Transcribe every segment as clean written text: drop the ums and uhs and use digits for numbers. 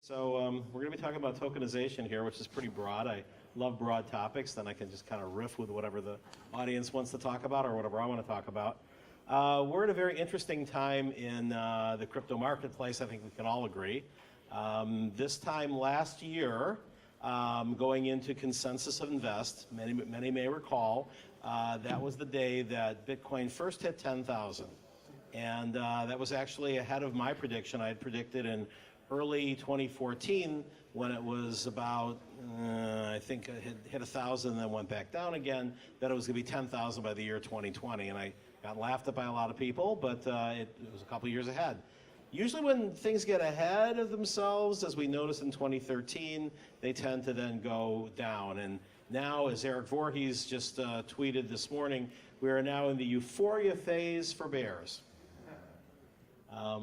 So we're going to be talking about tokenization here, which is pretty broad. I love broad topics. Then I can just kind of riff with whatever the audience wants to talk about or whatever I want to talk about. We're at a very interesting time in the crypto marketplace. I think we can all agree. This time last year, going into Consensus of Invest, many may recall, that was the day that Bitcoin first hit 10,000. And that was actually ahead of my prediction. I had predicted in early 2014 when it was about, I think it had hit 1,000 and then went back down again, that it was going to be 10,000 by the year 2020. And I got laughed at by a lot of people, but it was a couple years ahead. Usually when things get ahead of themselves, as we noticed in 2013, they tend to then go down. And now, as Eric Voorhees just tweeted this morning, we are now in the euphoria phase for bears.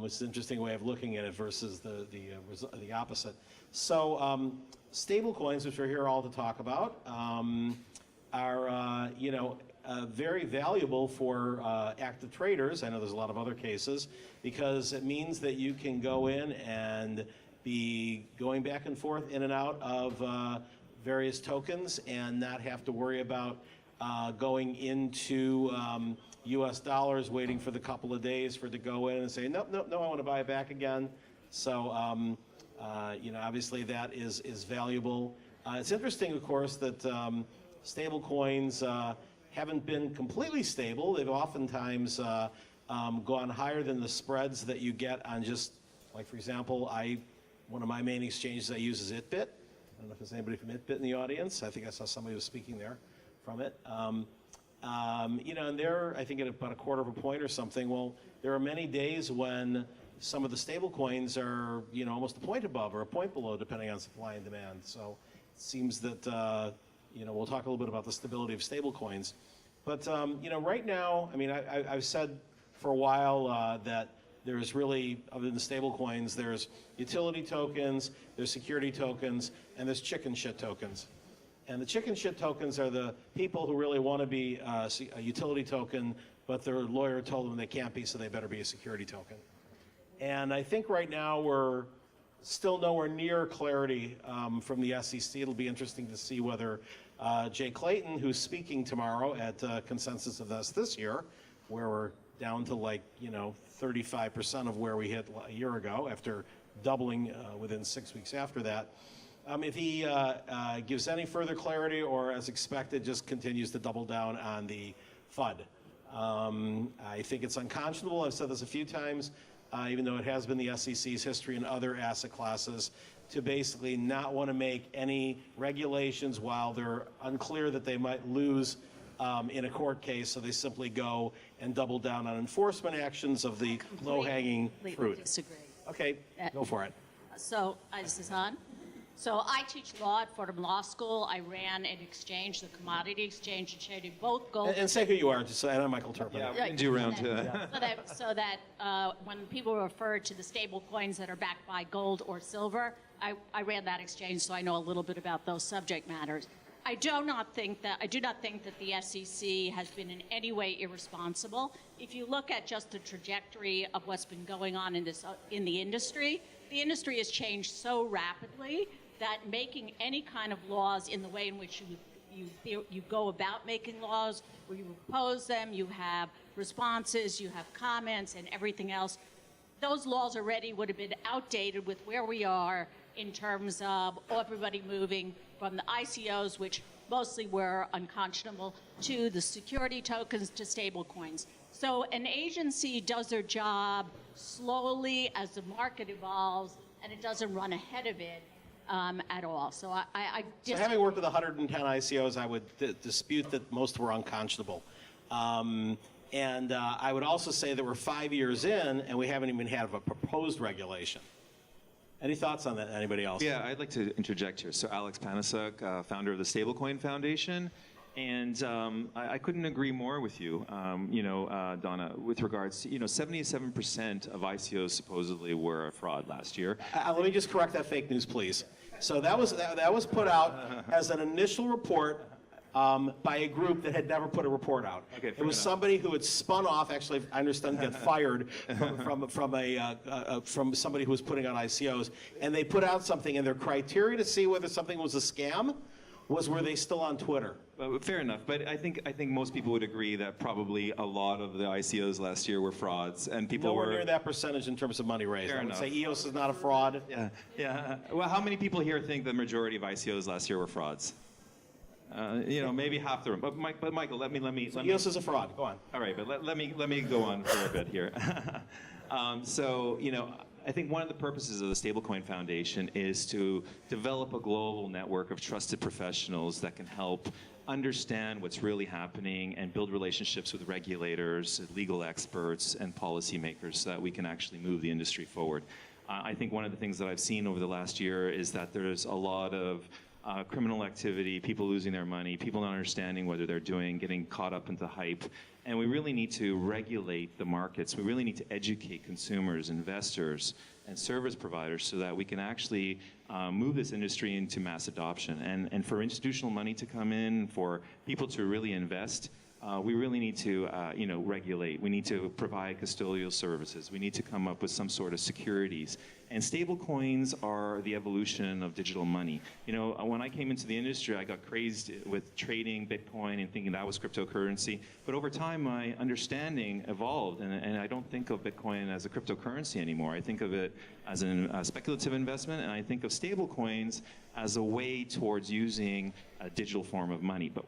Which is an interesting way of looking at it versus the opposite. So stable coins, which we're here all to talk about, are very valuable for active traders. I know there's a lot of other cases because it means that you can go in and be going back and forth in and out of various tokens and not have to worry about going into US dollars, waiting for the couple of days for it to go in and say, nope, I want to buy it back again. So, obviously that is valuable. It's interesting, of course, that stable coins haven't been completely stable. They've oftentimes gone higher than the spreads that you get on just, like, for example, one of my main exchanges I use is ItBit. I don't know if there's anybody from ItBit in the audience. I think I saw somebody who was speaking there from it. And they're, I think, at about a quarter of a point or something. Well, there are many days when some of the stable coins are, almost a point above or a point below, depending on supply and demand. So it seems that, we'll talk a little bit about the stability of stable coins. But, right now, I mean, I've said for a while that there's really, other than stable coins, there's utility tokens, there's security tokens, and there's chicken shit tokens. And the chicken shit tokens are the people who really want to be a utility token, but their lawyer told them they can't be, so they better be a security token. And I think right now we're still nowhere near clarity from the SEC. It'll be interesting to see whether Jay Clayton, who's speaking tomorrow at Consensus of this year, where we're down to 35% of where we hit a year ago after doubling within 6 weeks after that. If he gives any further clarity or, as expected, just continues to double down on the FUD. I think it's unconscionable. I've said this a few times, even though it has been the SEC's history in other asset classes, to basically not want to make any regulations while they're unclear that they might lose in a court case, so they simply go and double down on enforcement actions of the low-hanging fruit. Disagree. Okay, go for it. So, this is on. So I teach law at Fordham Law School. I ran an exchange, the commodity exchange, and traded both gold. And say who you are, just so I'm Michael Turpin. Yeah, we can do round two. So that when people refer to the stable coins that are backed by gold or silver, I ran that exchange, so I know a little bit about those subject matters. I do not think that the SEC has been in any way irresponsible. If you look at just the trajectory of what's been going on in the industry has changed so rapidly that making any kind of laws in the way in which you go about making laws, where you propose them, you have responses, you have comments, and everything else, those laws already would have been outdated with where we are in terms of everybody moving from the ICOs, which mostly were unconscionable, to the security tokens, to stable coins. So an agency does their job slowly as the market evolves, and it doesn't run ahead of it at all. So So having worked with 110 ICOs, I would dispute that most were unconscionable. And I would also say that we're 5 years in, and we haven't even had a proposed regulation. Any thoughts on that, anybody else? Yeah, I'd like to interject here. So Alex Panasuk, founder of the Stablecoin'Foundation, and I couldn't agree more with you, Donna, with regards to, 77% of ICOs supposedly were a fraud last year. Let me just correct that fake news, please. So that was put out as an initial report by a group that had never put a report out. Okay, it fair was enough. somebody who had spun off, actually, I understand, got fired from somebody who was putting on ICOs, and they put out something, and their criteria to see whether something was a scam was were they still on Twitter. Fair enough, but I think most people would agree that probably a lot of the ICOs last year were frauds, and people Nowhere were near that percentage in terms of money raised. Fair I would enough. say EOS is not a fraud. Yeah. Well, how many people here think the majority of ICOs last year were frauds? Maybe half the room. But Michael, let me. EOS is a fraud. Go on. All right, but let me go on for a bit here. I think one of the purposes of the Stablecoin Foundation is to develop a global network of trusted professionals that can help understand what's really happening and build relationships with regulators, legal experts, and policymakers so that we can actually move the industry forward. I think one of the things that I've seen over the last year is that there's a lot of criminal activity, people losing their money, people not understanding what they're doing, getting caught up into hype. And we really need to regulate the markets. We really need to educate consumers, investors, and service providers so that we can actually move this industry into mass adoption. And for institutional money to come in, for people to really invest, we really need to regulate. We need to provide custodial services. We need to come up with some sort of securities. And stable coins are the evolution of digital money. When I came into the industry, I got crazed with trading Bitcoin and thinking that was cryptocurrency. But over time, my understanding evolved, and I don't think of Bitcoin as a cryptocurrency anymore. I think of it as a speculative investment, and I think of stable coins as a way towards using a digital form of money. But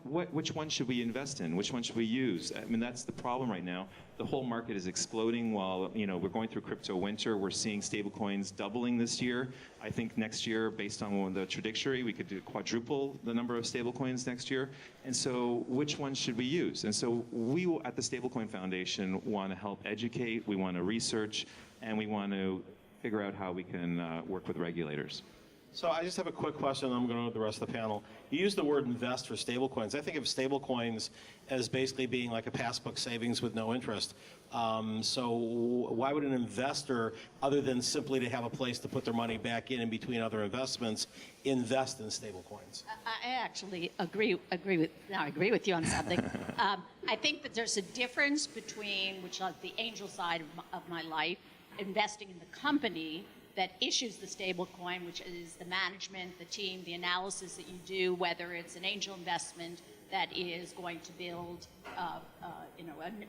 which one should we invest in? Which one should we use? I mean, that's the problem right now. The whole market is exploding while we're going through crypto winter. We're seeing stable coins doubling this year. I think next year, based on the trajectory, we could quadruple the number of stable coins next year. And so which one should we use? And so we at the Stablecoin Foundation want to help educate, we want to research, and we want to figure out how we can work with regulators. So I just have a quick question, and I'm going to go to the rest of the panel. You use the word invest for stablecoins. I think of stablecoins as basically being like a passbook savings with no interest. So why would an investor, other than simply to have a place to put their money back in between other investments, invest in stablecoins? I actually agree with you on something. I think that there's a difference between, which is the angel side of my life, investing in the company that issues the stable coin, which is the management, the team, the analysis that you do, whether it's an angel investment that is going to build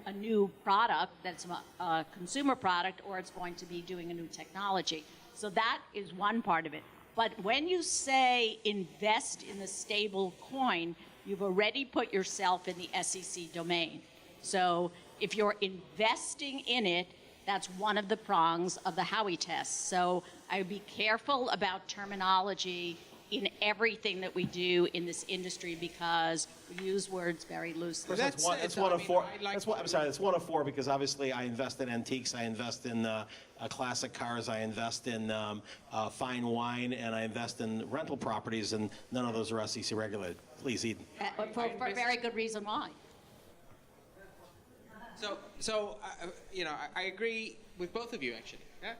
a new product that's a consumer product, or it's going to be doing a new technology. So that is one part of it. But when you say invest in the stable coin, you've already put yourself in the SEC domain. So if you're investing in it, that's one of the prongs of the Howey test. So I would be careful about terminology in everything that we do in this industry because we use words very loosely. That's one of four. That's one of four because obviously I invest in antiques, I invest in classic cars, I invest in fine wine, and I invest in rental properties, and none of those are SEC regulated. Please, Eden. For a very good reason why. So I agree with both of you, actually. Yeah?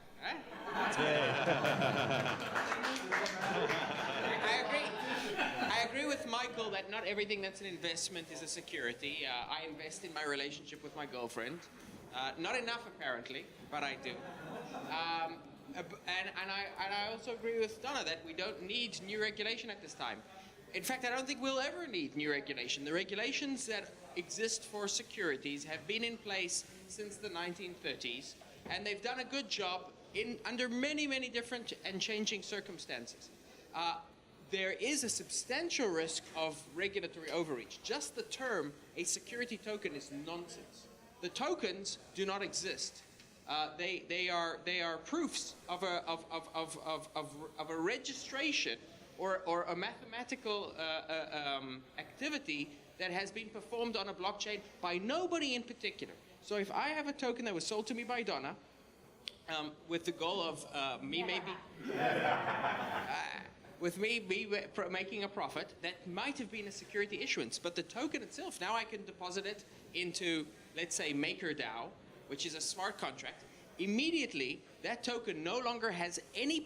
I agree with Michael that not everything that's an investment is a security. I invest in my relationship with my girlfriend. Not enough, apparently, but I do. And I also agree with Donna that we don't need new regulation at this time. In fact, I don't think we'll ever need new regulation. The regulations that exist for securities have been in place since the 1930s, and they've done a good job under many, many different and changing circumstances. There is a substantial risk of regulatory overreach. Just the term, a security token, is nonsense. The tokens do not exist. They are proofs of a registration or a mathematical activity that has been performed on a blockchain by nobody in particular. So if I have a token that was sold to me by Donna, with the goal of me making a profit, that might have been a security issuance, but the token itself, now I can deposit it into, let's say, MakerDAO, which is a smart contract. Immediately, that token no longer has any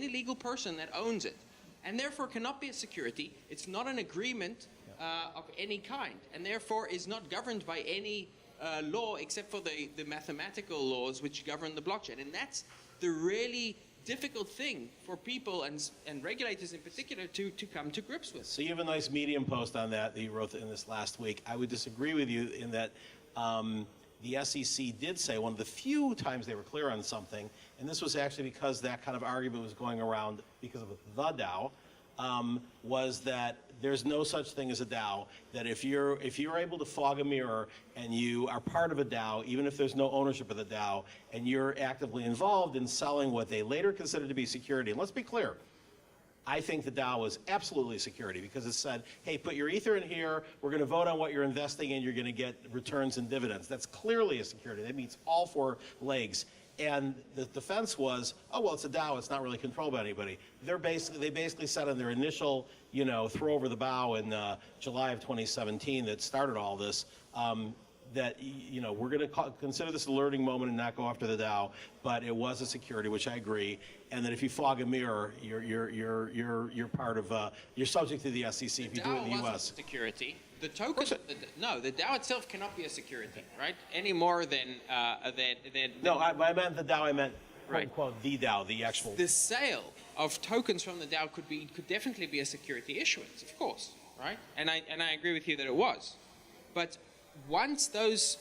legal person that owns it, and therefore cannot be a security. It's not an agreement of any kind, and therefore is not governed by any law except for the mathematical laws which govern the blockchain. And that's the really difficult thing for people and regulators in particular to come to grips with. So you have a nice Medium post on that you wrote in this last week. I would disagree with you in that the SEC did say one of the few times they were clear on something, and this was actually because that kind of argument was going around because of the DAO, was that there's no such thing as a DAO, that if you're able to fog a mirror and you are part of a DAO, even if there's no ownership of the DAO, and you're actively involved in selling what they later considered to be security, and let's be clear, I think the DAO was absolutely security because it said, hey, put your Ether in here, we're going to vote on what you're investing in, you're going to get returns and dividends. That's clearly a security. That meets all four legs. And the defense was, oh, well, it's a DAO, it's not really controlled by anybody. They basically said in their initial, throw over the bow in July of 2017 that started all this, that we're going to consider this a learning moment and not go after the DAO, but it was a security, which I agree, and that if you fog a mirror, you're part of you're subject to the SEC if you do it in the U.S. Security. The token, the DAO itself cannot be a security, right? Any more than No, I meant the DAO. I meant Right. quote unquote the DAO, the actual. the sale of tokens from the DAO could definitely be a security issuance, of course, right? And I agree with you that it was, but once those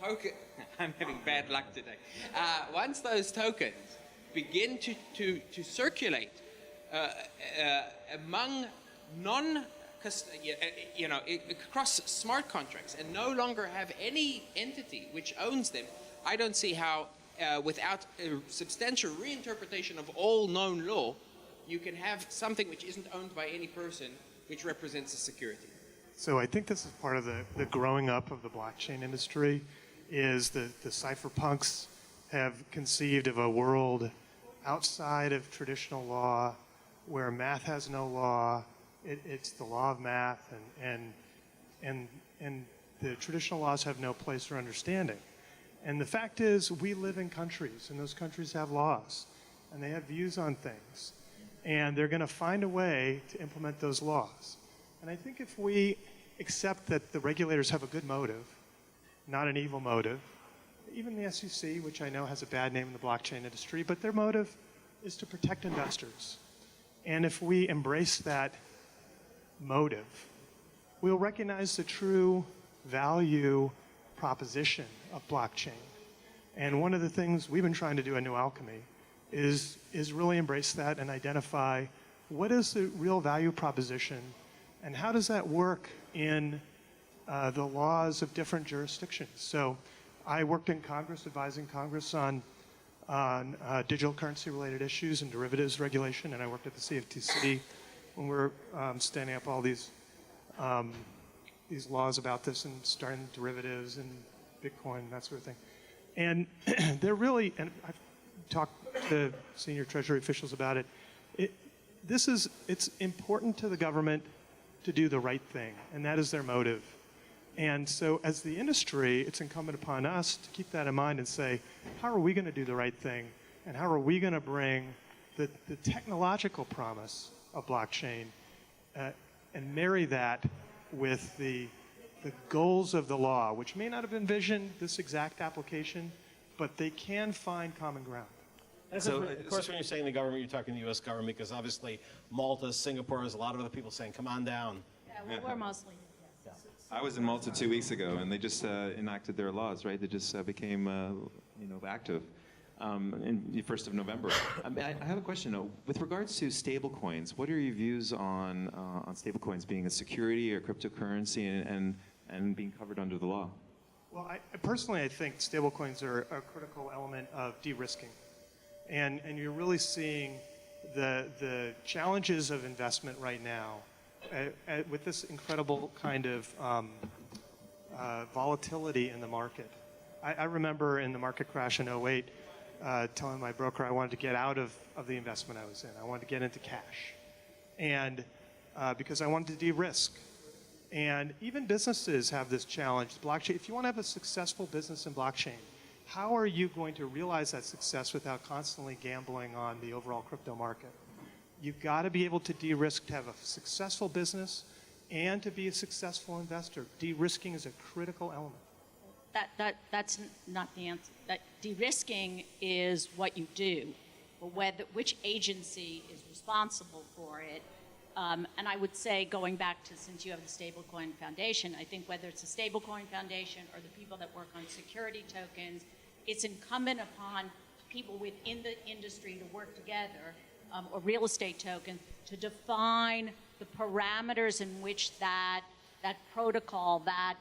tokens, I'm having bad luck today. Once those tokens begin to circulate among across smart contracts and no longer have any entity which owns them, I don't see how, without a substantial reinterpretation of all known law, you can have something which isn't owned by any person which represents a security. So I think this is part of the growing up of the blockchain industry, is the cypherpunks have conceived of a world outside of traditional law where math has no law. It's the law of math, and the traditional laws have no place or understanding. And the fact is, we live in countries, and those countries have laws, and they have views on things, and they're going to find a way to implement those laws. And I think if we accept that the regulators have a good motive, not an evil motive, even the SEC, which I know has a bad name in the blockchain industry, but their motive is to protect investors. And if we embrace that motive, we'll recognize the true value proposition of blockchain. And one of the things we've been trying to do at New Alchemy is really embrace that and identify what is the real value proposition and how does that work in the laws of different jurisdictions. So I worked in Congress, advising Congress on digital currency related issues and derivatives regulation, and I worked at the CFTC when we're standing up all these laws about this and starting derivatives and Bitcoin and that sort of thing. And they're really, and I've talked to senior Treasury officials about it, it's important to the government to do the right thing, and that is their motive. And so as the industry, it's incumbent upon us to keep that in mind and say, how are we going to do the right thing, and how are we going to bring the technological promise of blockchain and marry that with the goals of the law, which may not have envisioned this exact application, but they can find common ground. So, of course, when you're saying the government, you're talking the U.S. government, because obviously Malta, Singapore, there's a lot of other people saying, come on down. Yeah, well, we're mostly. I was in Malta 2 weeks ago, and they just enacted their laws, right? They just became, active in the 1st of November. I have a question, though. With regards to stablecoins, what are your views on stablecoins being a security or cryptocurrency and being covered under the law? Well, personally, I think stablecoins are a critical element of de-risking. And you're really seeing the challenges of investment right now with this incredible kind of volatility in the market. I remember in the market crash in 08 telling my broker I wanted to get out of the investment I was in. I wanted to get into cash. And because I wanted to de-risk. And even businesses have this challenge. Blockchain, if you want to have a successful business in blockchain, how are you going to realize that success without constantly gambling on the overall crypto market? You've got to be able to de-risk to have a successful business and to be a successful investor. De-risking is a critical element. That's not the answer. That de-risking is what you do, but which agency is responsible for it. And I would say, going back to, since you have the Stablecoin Foundation, I think whether it's the Stablecoin Foundation or the people that work on security tokens, it's incumbent upon people within the industry to work together, or real estate tokens, to define the parameters in which that protocol, that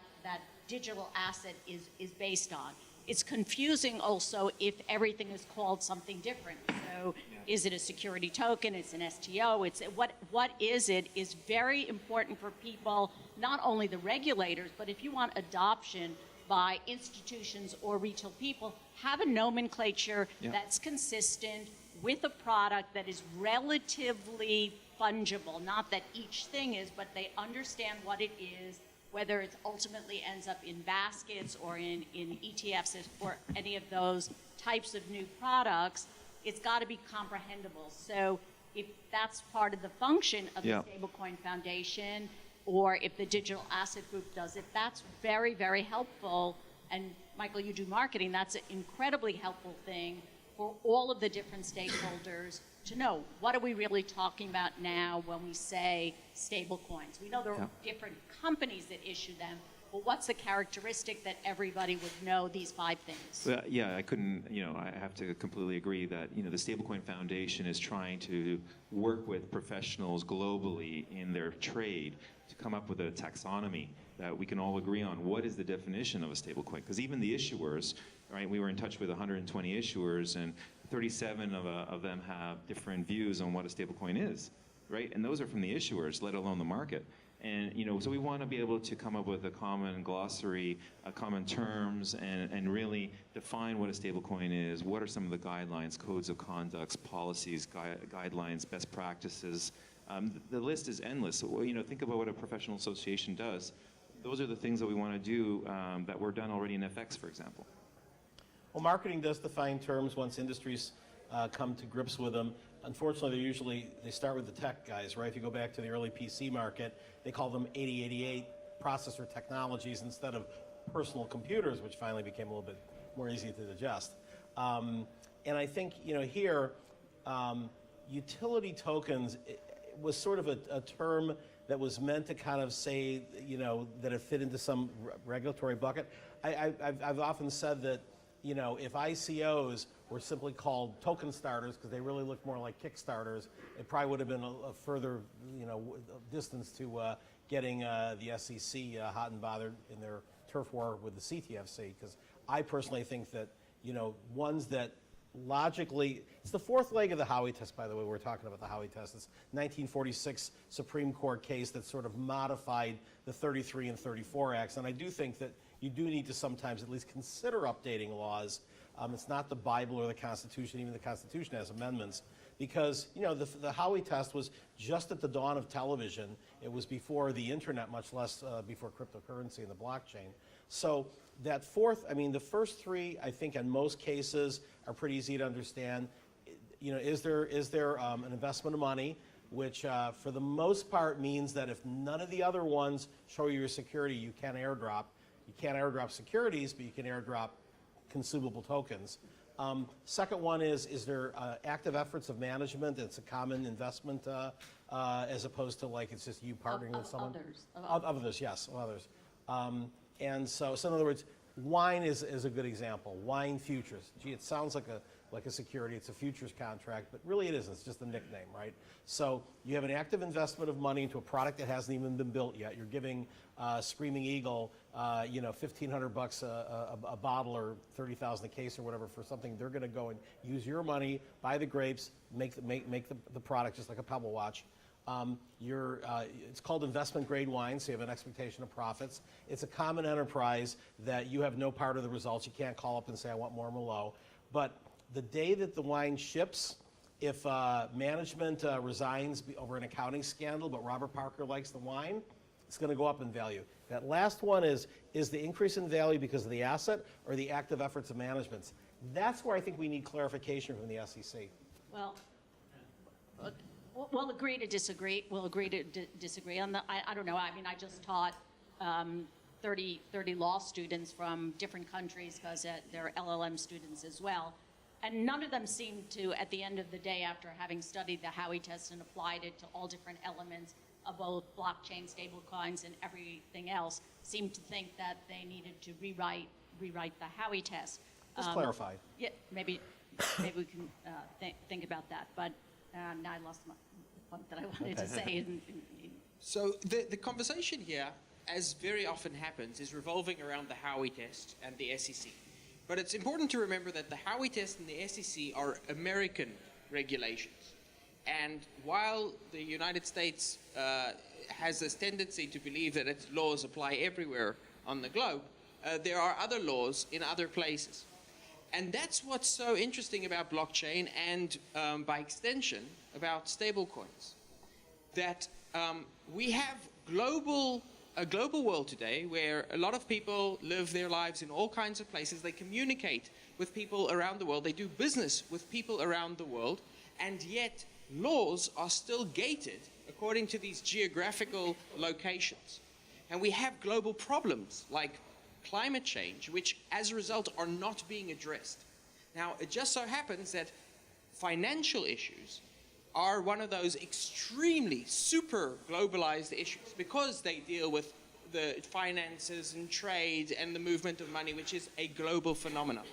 digital asset is based on. It's confusing also if everything is called something different. So is it a security token? It's an STO? It's what is it is very important for people, not only the regulators, but if you want adoption by institutions or retail people, have a nomenclature that's consistent with a product that is relatively fungible. Not that each thing is, but they understand what it is, whether it ultimately ends up in baskets or in ETFs or any of those types of new products. It's got to be comprehensible. So if that's part of the function of the Stablecoin Foundation, or if the Digital Asset Group does it, that's very, very helpful. And Michael, you do marketing, that's an incredibly helpful thing for all of the different stakeholders to know, what are we really talking about now when we say stable coins? We know there are different companies that issue them, but what's the characteristic that everybody would know these 5 things? Well, yeah, I couldn't, I have to completely agree that, the Stablecoin Foundation is trying to work with professionals globally in their trade to come up with a taxonomy that we can all agree on. What is the definition of a stablecoin? Because even the issuers, right, we were in touch with 120 issuers, and 37 of them have different views on what a stablecoin is, right? And those are from the issuers, let alone the market. And so we want to be able to come up with a common glossary, common terms, and really define what a stablecoin is. What are some of the guidelines, codes of conducts, policies, guidelines, best practices? The list is endless. So, think about what a professional association does. Those are the things that we want to do that were done already in FX, for example. Well, marketing does define terms once industries come to grips with them. Unfortunately, they start with the tech guys, right? If you go back to the early PC market, they call them 8088 processor technologies instead of personal computers, which finally became a little bit more easy to digest. And I think, here, utility tokens was sort of a term that was meant to kind of say, that it fit into some regulatory bucket. I've often said that, if ICOs were simply called token starters because they really look more like Kickstarters, it probably would have been a further, distance to getting the SEC hot and bothered in their turf war with the CTFC. Because I personally think that, ones that logically, it's the 4th leg of the Howey test, by the way. We're talking about the Howey test. It's 1946 Supreme Court case that sort of modified the 33 and 34 Acts. And I do think that you do need to sometimes at least consider updating laws. It's not the Bible or the Constitution. Even the Constitution has amendments. Because, the Howey test was just at the dawn of television. It was before the internet, much less before cryptocurrency and the blockchain. So that the first 3, I think in most cases are pretty easy to understand. Is there an investment of money, which for the most part means that if none of the other ones show you your security, you can't airdrop. You can't airdrop securities, but you can airdrop consumable tokens. Second one is there active efforts of management? It's a common investment as opposed to like it's just you partnering with someone? Others, yes, others. And so in other words, wine is a good example. Wine futures. Gee, it sounds like a security. It's a futures contract, but really it isn't. It's just a nickname, right? So you have an active investment of money into a product that hasn't even been built yet. You're giving Screaming Eagle, $1,500 a bottle or 30,000 a case or whatever for something. They're going to go and use your money, buy the grapes, make the product just like a Pebble Watch. It's called investment grade wine, so you have an expectation of profits. It's a common enterprise that you have no part of the results. You can't call up and say, I want more Merlot. But the day that the wine ships, if management resigns over an accounting scandal, but Robert Parker likes the wine, it's going to go up in value. That last one is the increase in value because of the asset or the active efforts of management? That's where I think we need clarification from the SEC. Well, We'll agree to disagree. We'll agree to disagree on the. I don't know. I mean, I just taught 30 law students from different countries because they're LLM students as well, and none of them seem to, at the end of the day, after having studied the Howey test and applied it to all different elements of both blockchain, stablecoins, and everything else, seem to think that they needed to rewrite the Howey test. Just clarify. Yeah, maybe we can think about that. But now I lost the point that I wanted to say. So the conversation here, as very often happens, is revolving around the Howey test and the SEC. But it's important to remember that the Howey test and the SEC are American regulations. And while the United States has this tendency to believe that its laws apply everywhere on the globe, there are other laws in other places. And that's what's so interesting about blockchain and, by extension, about stablecoins. That we have a global world today where a lot of people live their lives in all kinds of places. They communicate with people around the world. They do business with people around the world. And yet, laws are still gated according to these geographical locations. And we have global problems like climate change, which as a result are not being addressed. Now, it just so happens that financial issues are one of those extremely super globalized issues because they deal with the finances and trade and the movement of money, which is a global phenomenon.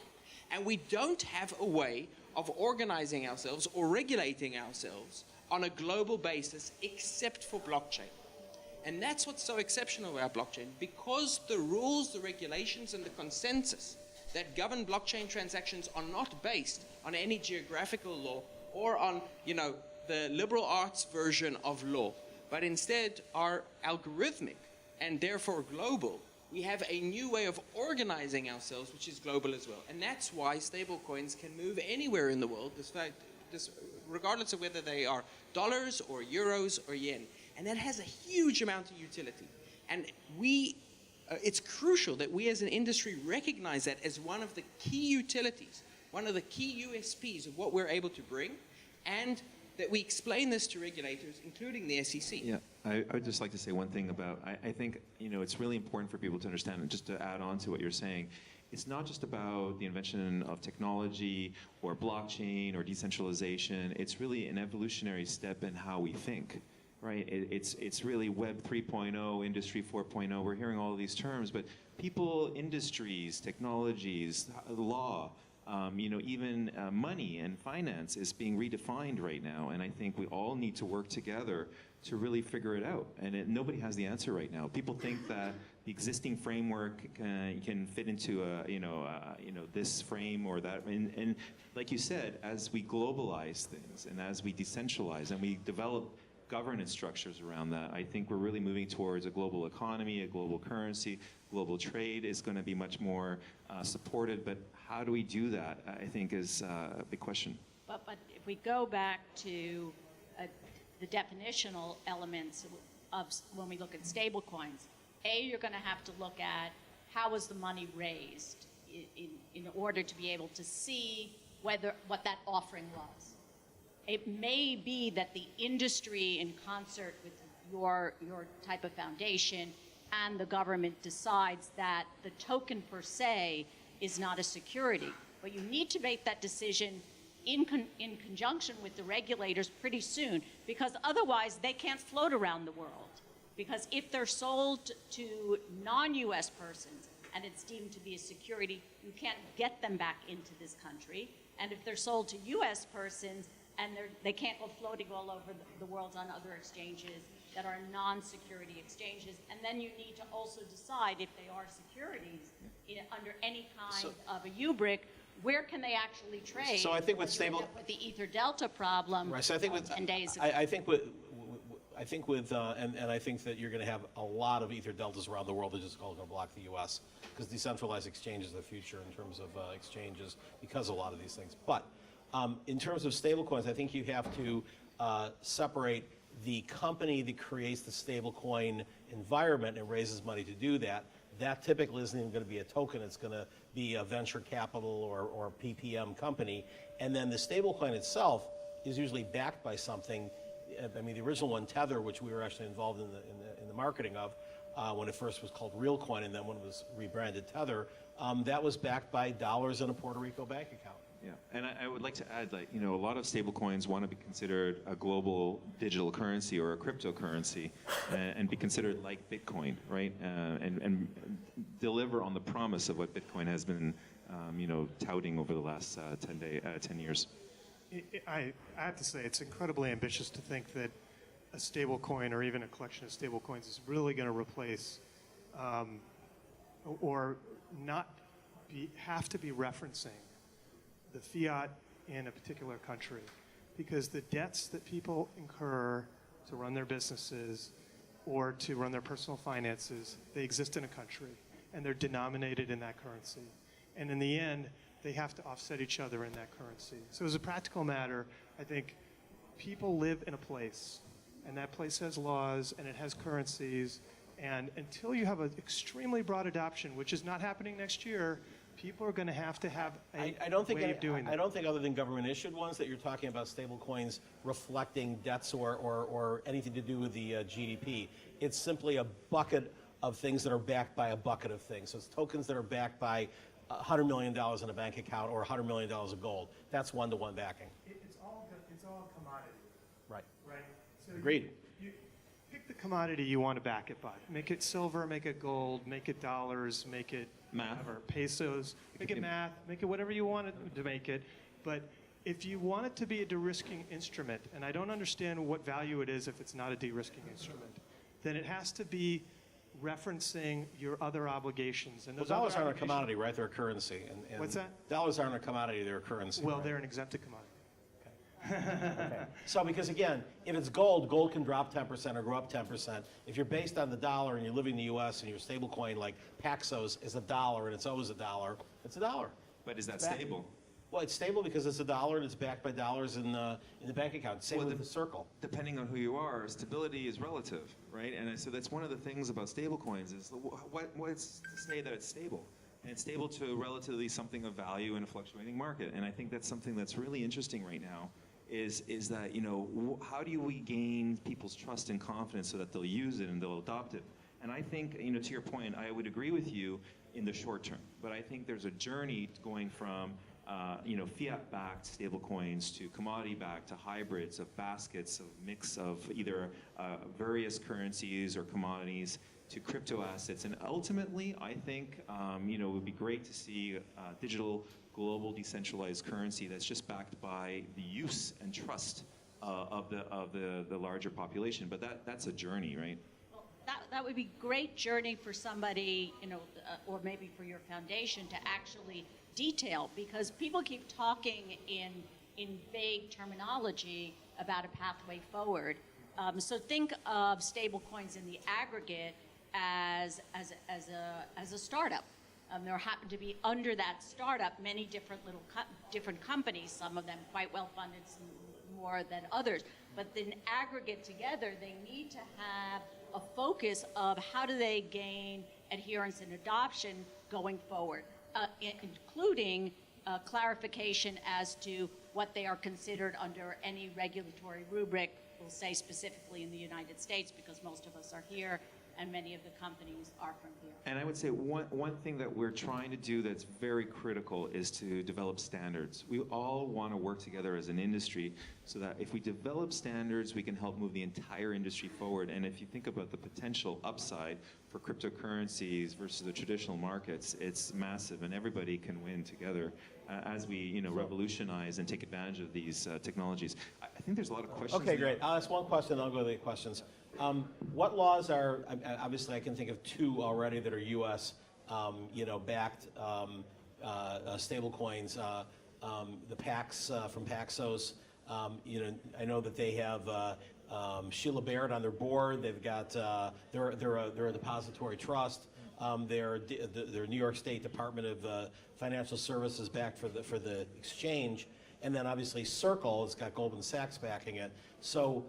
And we don't have a way of organizing ourselves or regulating ourselves on a global basis except for blockchain. And that's what's so exceptional about blockchain, because the rules, the regulations, and the consensus that govern blockchain transactions are not based on any geographical law or on, you know, the liberal arts version of law, but instead are algorithmic and therefore global. We have a new way of organizing ourselves, which is global as well. And that's why stablecoins can move anywhere in the world, regardless of whether they are dollars or euros or yen. And that has a huge amount of utility. And it's crucial that we as an industry recognize that as one of the key utilities, one of the key USPs of what we're able to bring, and that we explain this to regulators, including the SEC. Yeah, I would just like to say one thing about, I think, you know, it's really important for people to understand, and just to add on to what you're saying, it's not just about the invention of technology or blockchain or decentralization. It's really an evolutionary step in how we think, right? It's really Web 3.0, Industry 4.0. We're hearing all of these terms, but people, industries, technologies, law, you know, even money and finance is being redefined right now, and I think we all need to work together to really figure it out. And nobody has the answer right now. People think that the existing framework can fit into this frame or that. And like you said, as we globalize things and as we decentralize and we develop governance structures around that, I think we're really moving towards a global economy, a global currency. Global trade is going to be much more supported, but how do we do that, I think, is a big question. But if we go back to the definitional elements of when we look at stablecoins, you're going to have to look at how was the money raised in order to be able to see what that offering was. It may be that the industry, in concert with your type of foundation and the government, decides that the token per se is not a security. But you need to make that decision in conjunction with the regulators pretty soon, because otherwise they can't float around the world. Because if they're sold to non-US persons and it's deemed to be a security, you can't get them back into this country. And if they're sold to US persons and they can't go floating all over the world on other exchanges that are non-security exchanges, and then you need to also decide if they are securities under any kind of a UBRIC, where can they actually trade? So I think with with the Ether Delta problem, right, so I think with 10 days ago. I think that you're going to have a lot of Ether Deltas around the world that just all going to block the U.S. because decentralized exchange is the future in terms of exchanges because of a lot of these things. But in terms of stablecoins, I think you have to separate the company that creates the stablecoin environment and raises money to do that. That typically isn't even going to be a token. It's going to be a venture capital or PPM company. And then the stablecoin itself is usually backed by something. I mean, the original one, Tether, which we were actually involved in the marketing of, when it first was called Real Coin, and then when it was rebranded Tether, that was backed by dollars in a Puerto Rico bank account. Yeah, and I would like to add that, you know, a lot of stablecoins want to be considered a global digital currency or a cryptocurrency and be considered like Bitcoin, right? And deliver on the promise of what Bitcoin has been, you know, touting over the last 10 years. I have to say, it's incredibly ambitious to think that a stable coin or even a collection of stable coins is really going to replace or not have to be referencing the fiat in a particular country, because the debts that people incur to run their businesses or to run their personal finances, they exist in a country and they're denominated in that currency. And in the end, they have to offset each other in that currency. So as a practical matter, I think people live in a place, and that place has laws and it has currencies, and until you have an extremely broad adoption, which is not happening next year, people are going to have a way of doing that. I don't think other than government issued ones that you're talking about stable coins reflecting debts or anything to do with the GDP. It's simply a bucket of things that are backed by a bucket of things. So it's tokens that are backed by $100 million in a bank account or $100 million of gold. That's one-to-one backing. It's all commodity. Right. Right. So Agreed. You pick the commodity you want to back it by. Make it silver, make it gold, make it dollars, make it whatever, pesos, make it math, make it whatever you want it to make it. But if you want it to be a de-risking instrument, and I don't understand what value it is if it's not a de-risking instrument, then it has to be referencing your other obligations. And Well, those dollars other aren't a obligations- commodity, right? They're a currency. And What's that? Dollars aren't a commodity, they're a currency. Well, right? they're an exempted commodity. Okay. So because again, if it's gold, gold can drop 10% or go up 10%. If you're based on the dollar and you live in the U.S. and your stable coin like Paxos is $1 and it's always $1, it's $1. But is that Back- stable? Well, it's stable because it's $1 and it's backed by dollars in the bank account. Same with the Circle. Depending on who you are, stability is relative, right? And so that's one of the things about stablecoins is what's to say that it's stable? And it's stable to relatively something of value in a fluctuating market. And I think that's something that's really interesting right now is that, you know, how do we gain people's trust and confidence so that they'll use it and they'll adopt it? And I think, you know, to your point, I would agree with you in the short term. But I think there's a journey going from you know, fiat-backed stablecoins to commodity-backed to hybrids of baskets of mix of either various currencies or commodities to crypto assets. And ultimately, I think, you know, it would be great to see digital, global, decentralized currency that's just backed by the use and trust of the larger population. But that's a journey, right? Well, that would be a great journey for somebody, you know, or maybe for your foundation to actually detail, because people keep talking in vague terminology about a pathway forward. So think of stable coins in the aggregate as a startup. There happen to be under that startup many different different companies, some of them quite well funded, some more than others. But in aggregate together, they need to have a focus of how do they gain adherence and adoption going forward, including clarification as to what they are considered under any regulatory rubric, we'll say specifically in the United States, because most of us are here and many of the companies are from here. And I would say one thing that we're trying to do that's very critical is to develop standards. We all want to work together as an industry so that if we develop standards, we can help move the entire industry forward. And if you think about the potential upside for cryptocurrencies versus the traditional markets, it's massive, and everybody can win together as we, you know, revolutionize and take advantage of these technologies. I think there's a lot of questions. Okay, great. I'll ask one question, then I'll go to the questions. What laws are, obviously I can think of two already that are U.S. You know, backed stable coins, the Pax from Paxos. You know, I know that they have Sheila Baird on their board. They've got, they're a depository trust. They're New York State Department of Financial Services backed for the exchange. And then obviously Circle has got Goldman Sachs backing it. So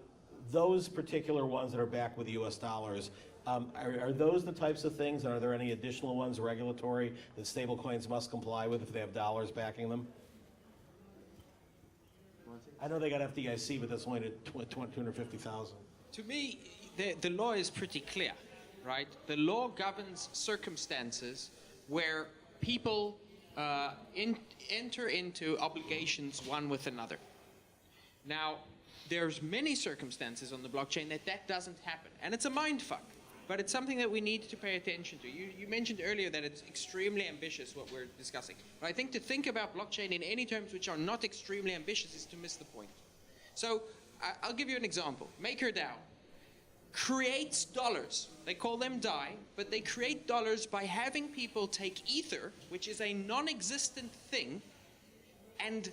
those particular ones that are backed with U.S. dollars, are those the types of things, and are there any additional ones, regulatory, that stablecoins must comply with if they have dollars backing them? I know they got FDIC, but that's only to 250,000. To me, the law is pretty clear, right? The law governs circumstances where people enter into obligations one with another. Now, there's many circumstances on the blockchain that doesn't happen, and it's a mindfuck. But it's something that we need to pay attention to. You mentioned earlier that it's extremely ambitious what we're discussing. But I think to think about blockchain in any terms which are not extremely ambitious is to miss the point. So I'll give you an example. MakerDAO creates dollars. They call them DAI, but they create dollars by having people take Ether, which is a non-existent thing, and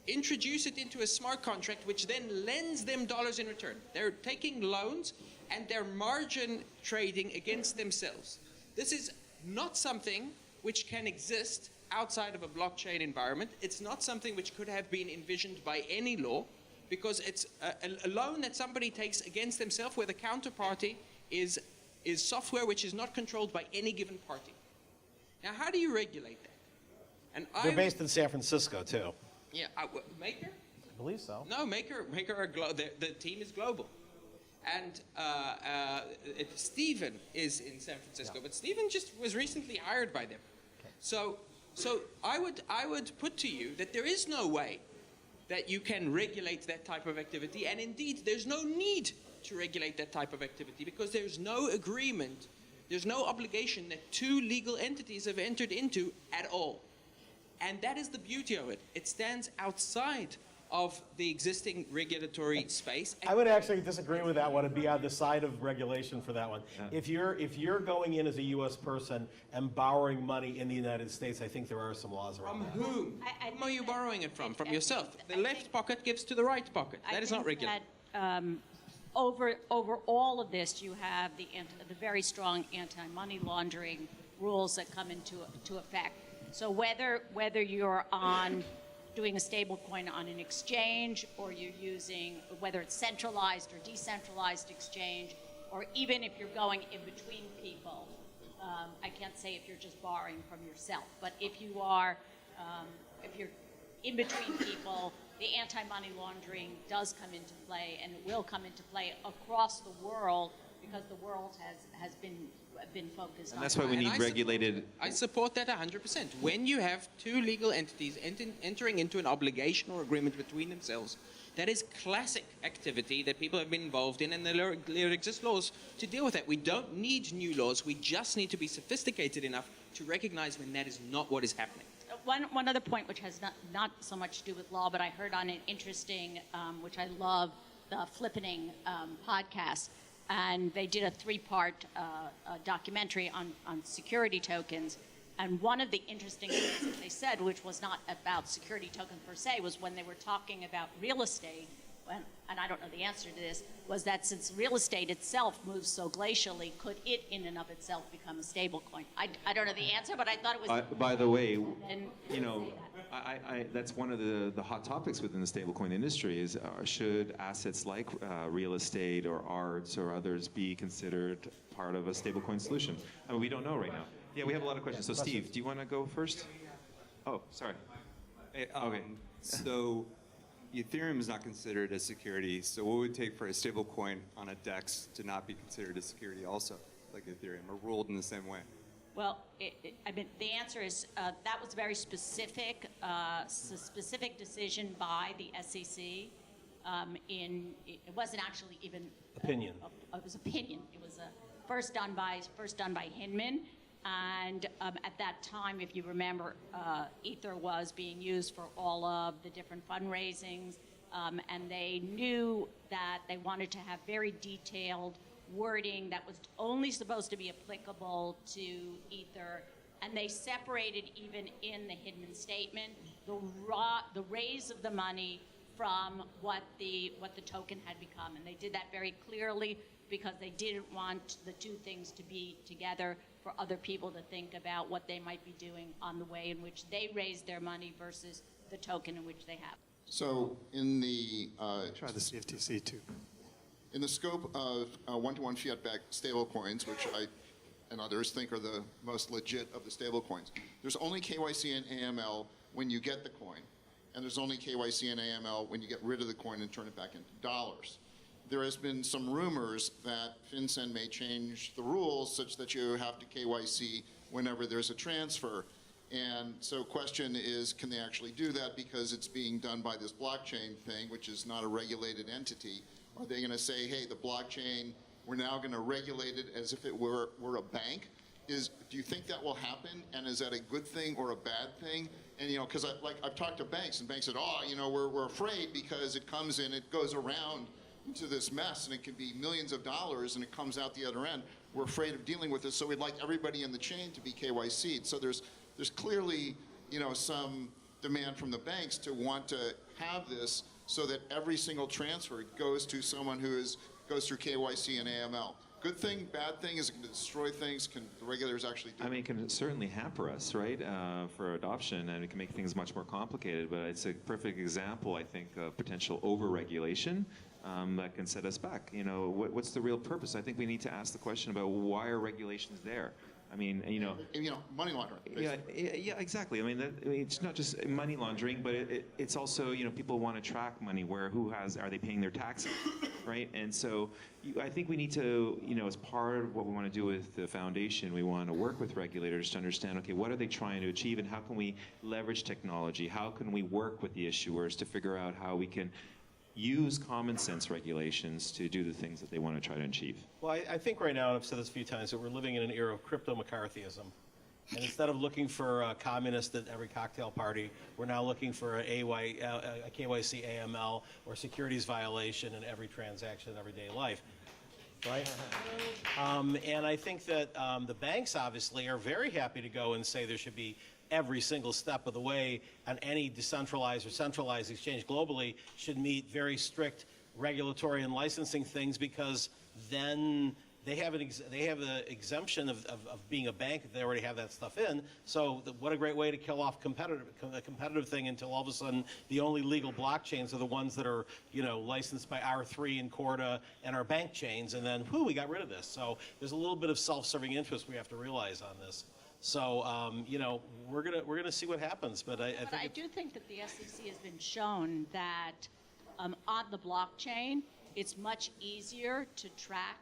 introduce it into a smart contract, which then lends them dollars in return. They're taking loans and they're margin trading against themselves. This is not something which can exist outside of a blockchain environment. It's not something which could have been envisioned by any law, because it's a loan that somebody takes against themselves where the counterparty is software which is not controlled by any given party. Now, how do you regulate that? And They're based in San Francisco, too. Yeah, Maker? I believe so. No, Maker the team is global. And Stephen is in San Francisco, but Stephen just was recently hired by them. Okay. So I would put to you that there is no way that you can regulate that type of activity, and indeed there's no need to regulate that type of activity, because there's no agreement, there's no obligation that two legal entities have entered into at all. And that is the beauty of it. It stands outside of the existing regulatory space. I would actually disagree with that one and be on the side of regulation for that one. Yeah. If you're going in as a U.S. person and borrowing money in the United States, I think there are some laws around that. From whom? Whom are you borrowing it from? From yourself. The left pocket gives to the right pocket. That is not regulated. Over all of this, you have the very strong anti-money laundering rules that come into effect. So whether you're doing a stable coin on an exchange, or you're using, whether it's centralized or decentralized exchange, or even if you're going in between people, I can't say if you're just borrowing from yourself, but if you're in between people, the anti-money laundering does come into play, and it will come into play across the world, because the world has been focused on. And that's why we need regulated. I support that 100%. When you have two legal entities entering into an obligation or agreement between themselves, that is classic activity that people have been involved in, and there exist laws to deal with that. We don't need new laws. We just need to be sophisticated enough to recognize when that is not what is happening. One other point, which has not so much to do with law, but I heard on an interesting, which I love, the Flippening podcast. And they did a 3-part documentary on security tokens. And one of the interesting things that they said, which was not about security tokens per se, was when they were talking about real estate, and I don't know the answer to this, was that since real estate itself moves so glacially, could it in and of itself become a stable coin? I don't know the answer, but I thought it was... By the way, you know, that's one of the hot topics within the stablecoin industry is should assets like real estate or arts or others be considered part of a stablecoin solution? I mean, we don't know right now. Yeah, we have a lot of questions. So Steve, do you want to go first? Oh, sorry. Okay. So Ethereum is not considered a security, so what would it take for a stablecoin on a DEX to not be considered a security also, like Ethereum, or ruled in the same way? Well, I mean, the answer is that was a very specific decision by the SEC. It wasn't actually even opinion. It was opinion. It was first done by Hinman, and at that time, if you remember, Ether was being used for all of the different fundraisings, and they knew that they wanted to have very detailed wording that was only supposed to be applicable to Ether, and they separated, even in the Hinman statement, the raise of the money from what the token had become, and they did that very clearly because they didn't want the two things to be together for other people to think about what they might be doing on the way in which they raised their money versus the token in which they have. So in the Try the CFTC too. in the scope of one-to-one fiat-backed stablecoins, which I and others think are the most legit of the stablecoins, there's only KYC and AML when you get the coin. and there's only KYC and AML when you get rid of the coin and turn it back into dollars. There has been some rumors that FinCEN may change the rules such that you have to KYC whenever there's a transfer. And so question is, can they actually do that because it's being done by this blockchain thing, which is not a regulated entity? Are they going to say, hey, the blockchain, we're now going to regulate it as if it were a bank? Do you think that will happen? And is that a good thing or a bad thing? And, you know, because I've talked to banks, and banks said, oh, you know, we're afraid because it comes in, it goes around into this mess, and it can be millions of dollars, and it comes out the other end. We're afraid of dealing with this, so we'd like everybody in the chain to be KYC'd. So there's clearly, you know, some demand from the banks to want to have this so that every single transfer goes to someone who goes through KYC and AML. Good thing, bad thing? Is it going to destroy things? Can the regulators actually do it? I mean, it can certainly hamper us, right, for adoption, and it can make things much more complicated. But it's a perfect example, I think, of potential over-regulation that can set us back. You know, what's the real purpose? I think we need to ask the question about why are regulations there? I mean, you know, money laundering. Yeah, exactly. I mean, it's not just money laundering, but it's also, you know, people want to track money. Are they paying their taxes, right? And so, I think we need to, you know, as part of what we want to do with the foundation, we want to work with regulators to understand, okay, what are they trying to achieve, and how can we leverage technology? How can we work with the issuers to figure out how we can use common sense regulations to do the things that they want to try to achieve? Well, I think right now, and I've said this a few times, that we're living in an era of crypto-McCarthyism. And instead of looking for a communist at every cocktail party, we're now looking for a KYC AML or securities violation in every transaction in everyday life. Right? And I think that the banks obviously are very happy to go and say there should be every single step of the way on any decentralized or centralized exchange globally should meet very strict regulatory and licensing things, because then they have the exemption of being a bank if they already have that stuff in. So what a great way to kill off a competitive thing until all of a sudden the only legal blockchains are the ones that are, you know, licensed by R3 and Corda and our bank chains, and then whoo, we got rid of this. So there's a little bit of self-serving interest we have to realize on this. So you know, we're gonna see what happens, but I do think that the SEC has been shown that on the blockchain, it's much easier to track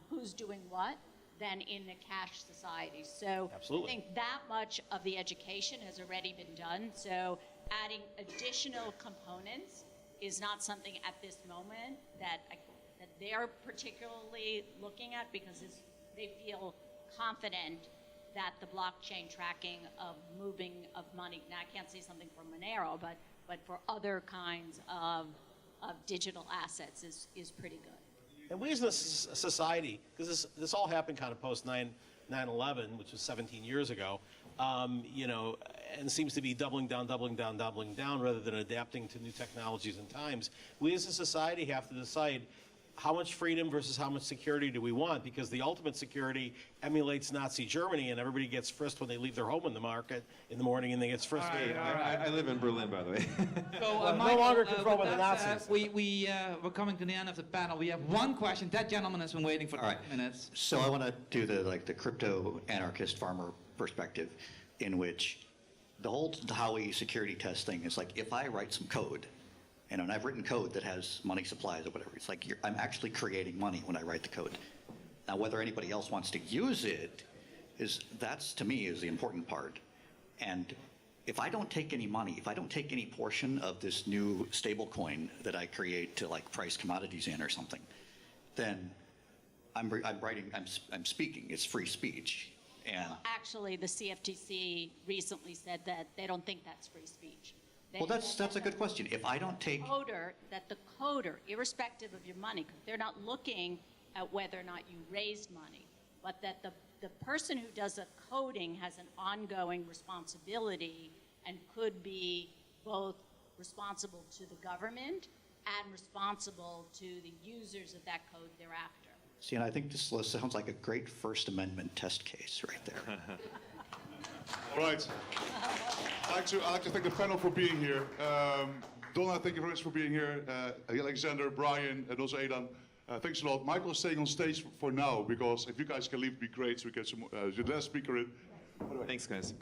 who's doing what than in the cash society. So Absolutely. I think that much of the education has already been done. So adding additional components is not something at this moment that they're particularly looking at, because they feel confident that the blockchain tracking of moving of money, now I can't say something for Monero, but for other kinds of digital assets is pretty good. And we as a society, because this all happened kind of post 9/11, which was 17 years ago, you know, and seems to be doubling down, rather than adapting to new technologies and times. We as a society have to decide how much freedom versus how much security do we want, because the ultimate security emulates Nazi Germany, and everybody gets frisked when they leave their home in the market in the morning, and they get frisked. I live in Berlin, by the way. So, no longer controlled by the Nazis. We're coming to the end of the panel. We have one question. That gentleman has been waiting for 10 minutes. So I want to do the crypto anarchist farmer perspective, in which the whole Howey security test thing is like, if I write some code, and I've written code that has money supplies or whatever, it's like I'm actually creating money when I write the code. Now, whether anybody else wants to use it, that's to me is the important part. And if I don't take any money, if I don't take any portion of this new stable coin that I create to like price commodities in or something, then I'm speaking. It's free speech. And Actually, the CFTC recently said that they don't think that's free speech. well, that's a good question. If I don't take That the coder, irrespective of your money, because they're not looking at whether or not you raised money, but that the person who does the coding has an ongoing responsibility and could be both responsible to the government and responsible to the users of that code thereafter. See, and I think this sounds like a great First Amendment test case right there. All right. I'd like to thank the panel for being here. Donna, thank you very much for being here. Alexander, Brian, and also Edan. Thanks a lot. Michael is staying on stage for now, because if you guys can leave, it'd be great, so we get some the last speaker in. Thanks, guys.